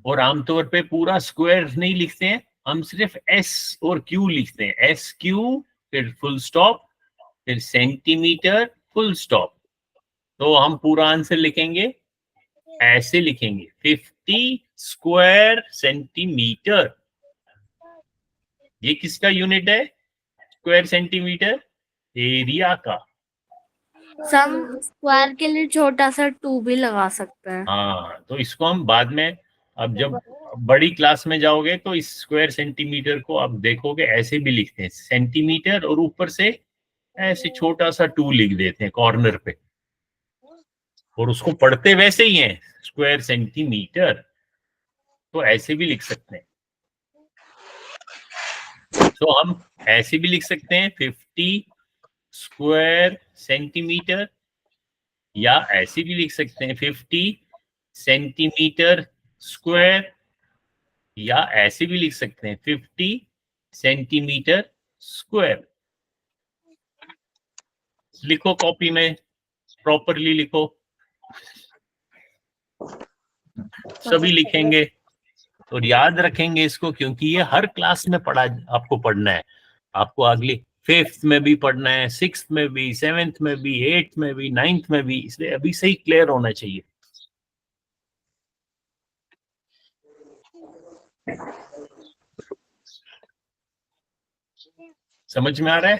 और आमतौर पे पूरा स्क्वायर नहीं लिखते हैं, हम सिर्फ एस और क्यू लिखते हैं, एस क्यू फिर फुल स्टॉप फिर सेंटीमीटर फुल स्टॉप। तो हम पूरा आंसर लिखेंगे, ऐसे लिखेंगे 50 स्क्वायर सेंटीमीटर। ये किसका यूनिट है? स्क्वायर सेंटीमीटर, एरिया का। सम स्क्वायर के लिए छोटा सा 2 भी लगा सकते हैं। हाँ, तो इसको हम बाद में, अब जब बड़ी क्लास में जाओगे तो इस स्क्वायर सेंटीमीटर को आप देखोगे ऐसे भी लिखते हैं, सेंटीमीटर और ऊपर से ऐसे छोटा सा 2 लिख देते हैं कॉर्नर पे, और उसको पढ़ते वैसे ही हैं, स्क्वायर सेंटीमीटर। तो ऐसे भी लिख सकते हैं। तो हम ऐसे भी लिख सकते हैं 50 स्क्वायर सेंटीमीटर, या ऐसे भी लिख सकते हैं 50 सेंटीमीटर स्क्वायर, या ऐसे भी लिख सकते हैं 50 सेंटीमीटर स्क्वायर। लिखो कॉपी में, प्रॉपरली लिखो, सभी लिखेंगे और याद रखेंगे इसको, क्योंकि ये हर क्लास में आपको पढ़ना है। आपको अगली 5th में भी पढ़ना है, 6th में भी, 7th में भी, 8th में भी, 9th में भी, इसलिए अभी से ही क्लियर होना चाहिए। समझ में आ रहा है?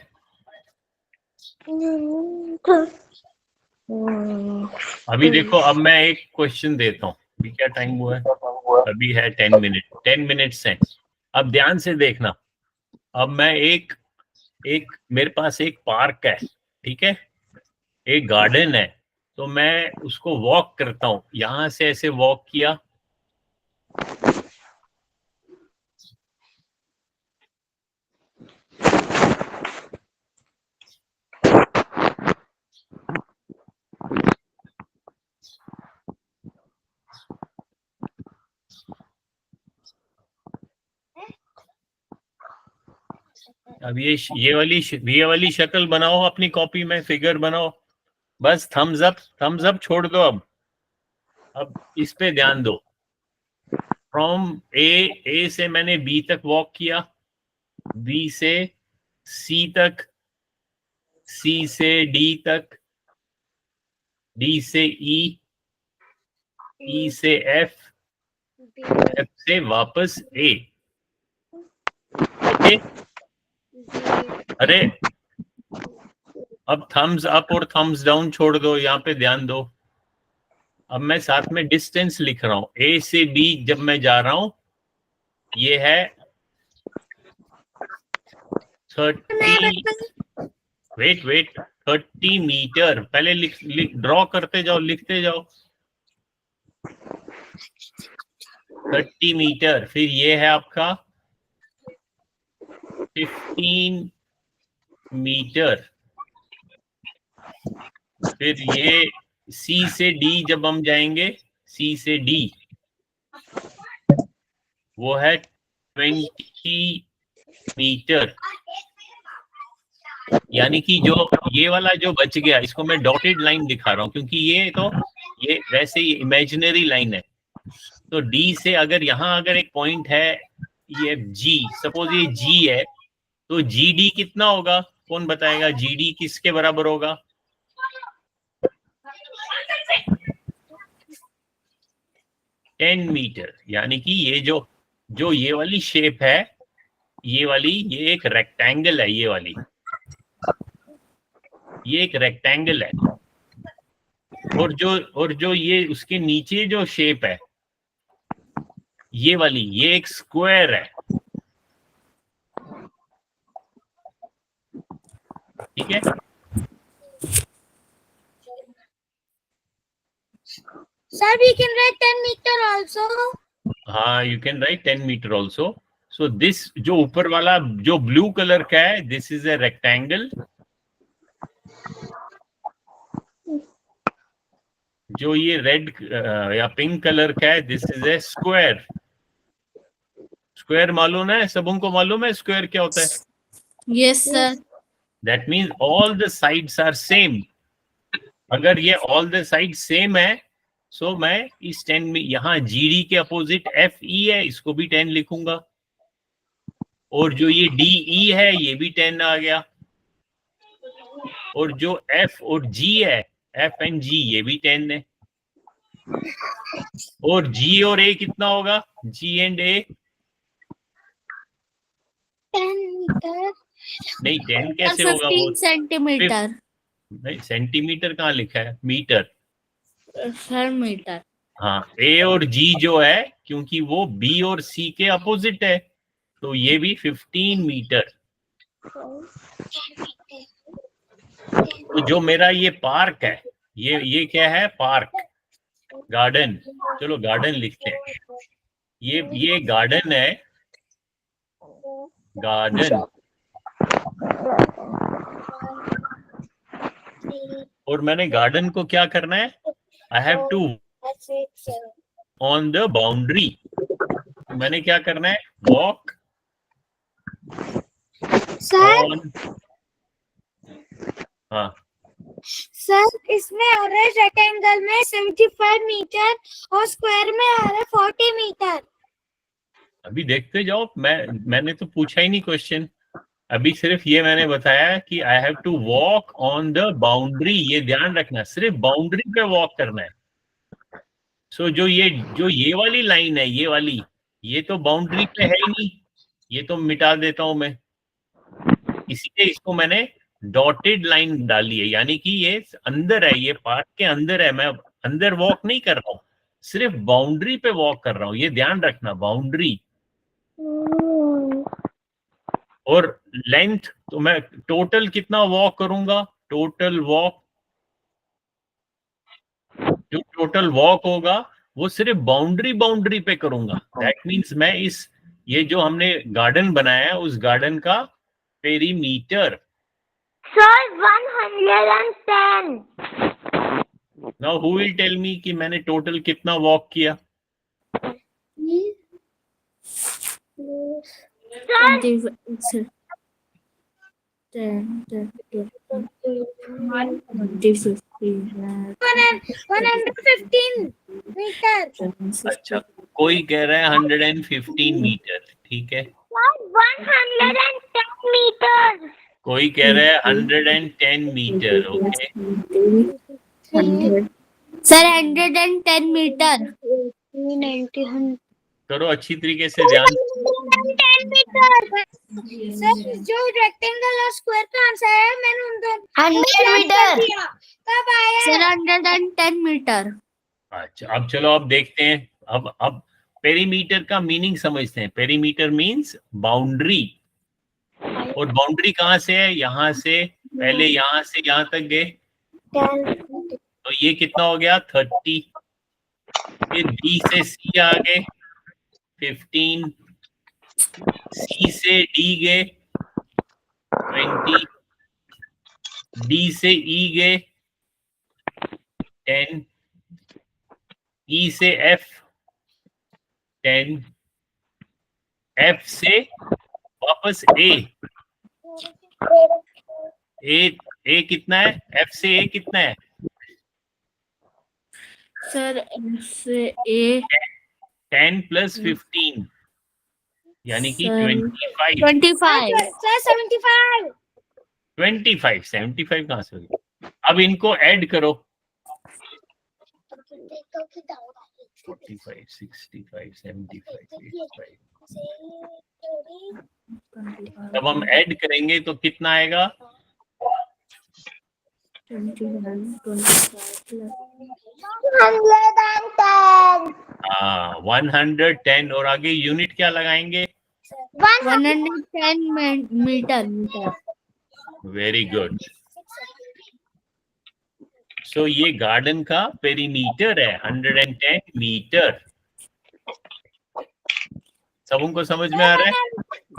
अभी देखो, अब मैं एक क्वेश्चन देता हूँ। अभी क्या टाइम हुआ है? अभी है 10 मिनट, 10 मिनट्स हैं। अब ध्यान से देखना। अब मैं एक मेरे पास एक पार्क है, ठीक है, एक गार्डन है, तो मैं उसको वॉक करता हूँ। यहां से ऐसे वॉक किया, अब ये वाली शक्ल बनाओ अपनी कॉपी में, फिगर बनाओ। बस थम्स अप छोड़ दो। अब इस पे ध्यान दो। फ्रॉम ए से मैंने बी तक वॉक किया, बी से सी तक, सी से डी तक, डी से ई से एफ, एफ से वापस ए। ओके, अरे अब थम्स अप और थम्स डाउन छोड़ दो, यहाँ पे ध्यान दो। अब मैं साथ में डिस्टेंस लिख रहा हूं, ए से बी जब मैं जा रहा हूं, ये है 30, वेट 30 मीटर। पहले लिख ड्रॉ करते जाओ, लिखते जाओ, 30 मीटर। फिर ये है आपका 15 मीटर। फिर ये सी से डी जब हम जाएंगे, सी से डी वो है 20 मीटर। यानी कि जो ये वाला जो बच गया, इसको मैं डॉटेड लाइन दिखा रहा हूं, क्योंकि ये वैसे ही इमेजिनरी लाइन है। तो डी से अगर यहाँ अगर एक पॉइंट है, ये जी, सपोज ये जी है, तो जी डी कितना होगा? कौन बताएगा जी डी किसके बराबर होगा? Ten metre. यानी कि ये जो ये वाली शेप है, ये एक रेक्टेंगल है, ये वाली ये एक रेक्टेंगल है, और जो ये उसके नीचे जो शेप है ये वाली, ये एक स्क्वायर है, ठीक है। Sir, we can write 10 meter also. हाँ, you can write 10 metre also. So this जो ऊपर वाला जो ब्लू कलर का है, दिस इज ए रेक्टेंगल। जो ये रेड या पिंक कलर का है, this is a square. Square मालूम है, सबको मालूम है स्क्वायर क्या होता है? Yes sir. That means all the sides are same. अगर ये ऑल द साइड सेम है, सो मैं इस 10 में यहाँ जीडी के अपोजिट एफ ई है, इसको भी 10 लिखूंगा, और जो ये डी ई है ये भी 10 आ गया, और जो एफ और जी है, एफ एंड जी, ये भी 10 है, और जी और ए कितना होगा? जी एंड ए 10 meter. नहीं, 10 कैसे होगा? 15 सेंटीमीटर नहीं, सेंटीमीटर कहाँ लिखा है? मीटर। Sir metre. हाँ, ए और जी जो है, क्योंकि वो बी और सी के अपोजिट है, तो ये भी 15 मीटर। तो जो मेरा ये पार्क है, ये क्या है? Park, garden. चलो गार्डन लिखते हैं। ये गार्डन है, गार्डन। और मैंने गार्डन को क्या करना है? I have to on the boundary. मैंने क्या करना है? Walk Sir, on. हाँ, सर इसमें आ रहा है रेक्टेंगल में 75 मीटर और स्क्वायर में आ रहा है 40 मीटर। अभी देखते जाओ, मैंने तो पूछा ही नहीं क्वेश्चन। अभी सिर्फ ये मैंने बताया कि I have to walk on the boundary. ये ध्यान रखना, सिर्फ बाउंड्री पे वॉक करना है। सो जो ये वाली लाइन है, ये वाली, ये तो बाउंड्री पे है ही नहीं, ये तो मिटा देता हूं मैं, इसीलिए इसको मैंने डॉटेड लाइन डाली है, यानी कि ये अंदर है, ये पार्क के अंदर है। मैं अंदर वॉक नहीं कर रहा हूँ, सिर्फ बाउंड्री पे वॉक कर रहा हूँ। ये ध्यान रखना, बाउंड्री। और लेंथ तो मैं टोटल कितना वॉक करूंगा? टोटल वॉक, जो टोटल वॉक होगा वो सिर्फ बाउंड्री पे करूंगा। दैट मींस मैं ये जो हमने गार्डन बनाया है, उस गार्डन का perimeter. Sir, 110. Now who will tell me कि मैंने टोटल कितना वॉक किया? Sir, 115 metre. अच्छा, कोई कह रहा है 115 मीटर, ठीक है। 110 meters. कोई कह रहा है 110 मीटर, ओके। Sir 110 metre. 90 करो अच्छी तरीके से ध्यान। 110 meters. सर जो रेक्टेंगल और स्क्वायर का आंसर है मैंने उन दोनों 100 मीटर। कब आया? Sir 110 metre. अच्छा, अब चलो अब देखते हैं। अब पेरीमीटर का मीनिंग समझते हैं। पेरीमीटर मींस बाउंड्री, और बाउंड्री कहाँ से है? यहाँ से, पहले यहाँ से यहाँ तक गए, तो ये कितना हो गया? 30। फिर बी से सी आ गए 15, सी से डी गए 20, डी से ई गए 10, ई से एफ 10, एफ से वापस ए कितना है? एफ से ए कितना है? सर से ए 10 प्लस 15 यानी कि सर, 25। 25। सर 75। 75 कहाँ से होगी? अब इनको ऐड करो, 45, 65, 75, 85। जब हम ऐड करेंगे तो कितना आएगा? 21, 25 110. हाँ 110, और आगे यूनिट क्या लगाएंगे? 110 मीटर. Very good. सो ये गार्डन का पेरीमीटर है 110 मीटर. सबको समझ में आ रहा है?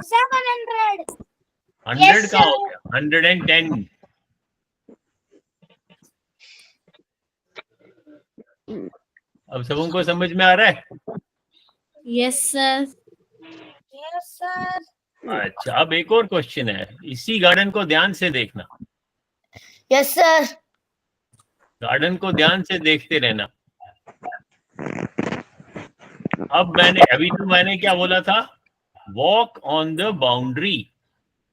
700. 100 का हो गया 110. अब सबको समझ में आ रहा है? Yes, sir. Yes, sir. अच्छा, अब एक और क्वेश्चन है, इसी गार्डन को ध्यान से देखना. Yes sir. गार्डन को ध्यान से देखते रहना. अब मैंने क्या बोला था? Walk on the boundary,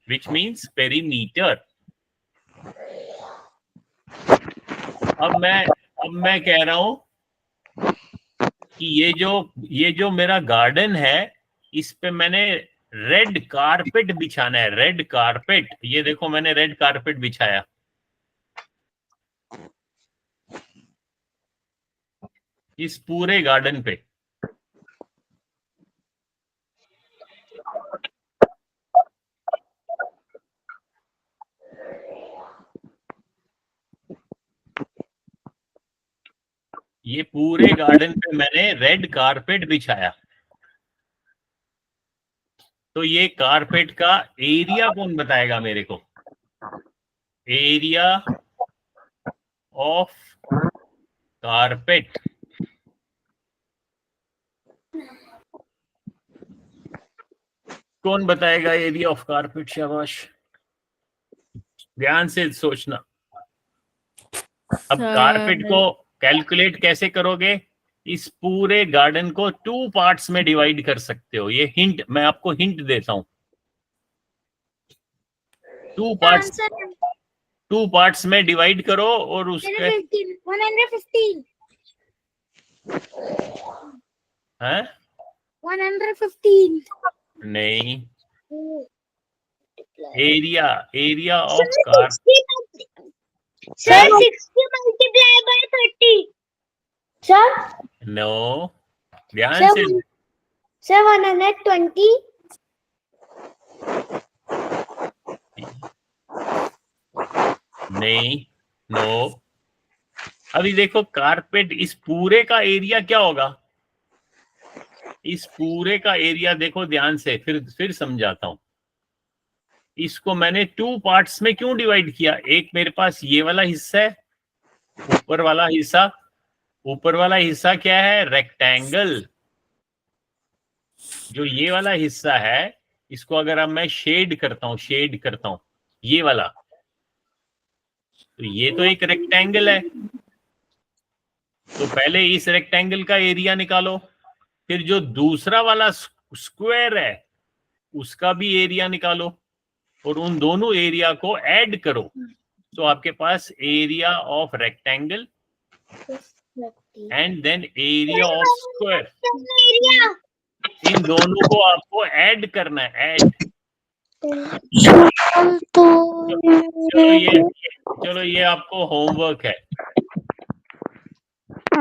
which means perimeter. अब मैं कह रहा हूं कि ये जो मेरा गार्डन है, इस पे मैंने रेड कारपेट बिछाना है. रेड कारपेट, ये देखो मैंने रेड कारपेट बिछाया. इस पूरे गार्डन पे. ये पूरे गार्डन पे मैंने रेड कारपेट बिछाया. तो ये कारपेट का एरिया कौन बताएगा मेरे को? Area of carpet. कौन बताएगा एरिया ऑफ कारपेट? शाबाश, ध्यान से सोचना. अब कारपेट को कैलकुलेट कैसे करोगे? इस पूरे गार्डन को 2 पार्ट्स में डिवाइड कर सकते हो. ये हिंट, मैं आपको हिंट देता हूं. 2 पार्ट्स में डिवाइड करो और उसके 115. हैं? 115. नहीं, area of car. Sir, 60 multiply by 30. Sir. No, ध्यान से. 720. नहीं, नो. अभी देखो, कारपेट, इस पूरे का एरिया क्या होगा? इस पूरे का एरिया देखो ध्यान से, फिर समझाता हूं. इसको मैंने 2 पार्ट्स में क्यों डिवाइड किया? एक मेरे पास ये वाला हिस्सा है, ऊपर वाला हिस्सा क्या है? रेक्टेंगल. जो ये वाला हिस्सा है, इसको अगर अब मैं शेड करता हूं ये वाला, तो ये तो एक रेक्टेंगल है. तो पहले इस रेक्टेंगल का एरिया निकालो, फिर जो दूसरा वाला स्क्वायर है उसका भी एरिया निकालो, और उन दोनों एरिया को ऐड करो. तो आपके पास area of rectangle and then area of square. इन दोनों को आपको ऐड करना है. ऐड. चलो ये आपको होमवर्क है.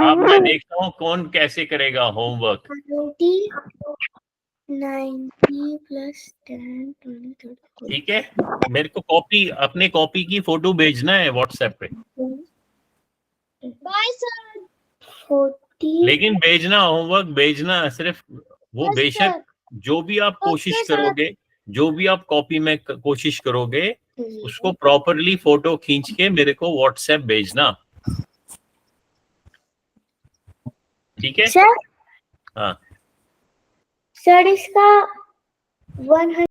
अब मैं देखता हूँ कौन कैसे करेगा होमवर्क. 90 plus 10, 20, 30. ठीक है, मेरे को अपने कॉपी की फोटो भेजना है व्हाट्सएप पे. Bye, sir. 40. लेकिन भेजना, होमवर्क भेजना सिर्फ वो. Yes, बेशक sir. जो भी आप कोशिश Okay, sir. करोगे, जो भी आप कॉपी में कोशिश करोगे, उसको प्रॉपरली फोटो खींच के मेरे को व्हाट्सएप भेजना. ठीक है? सर. हाँ. सर इसका 100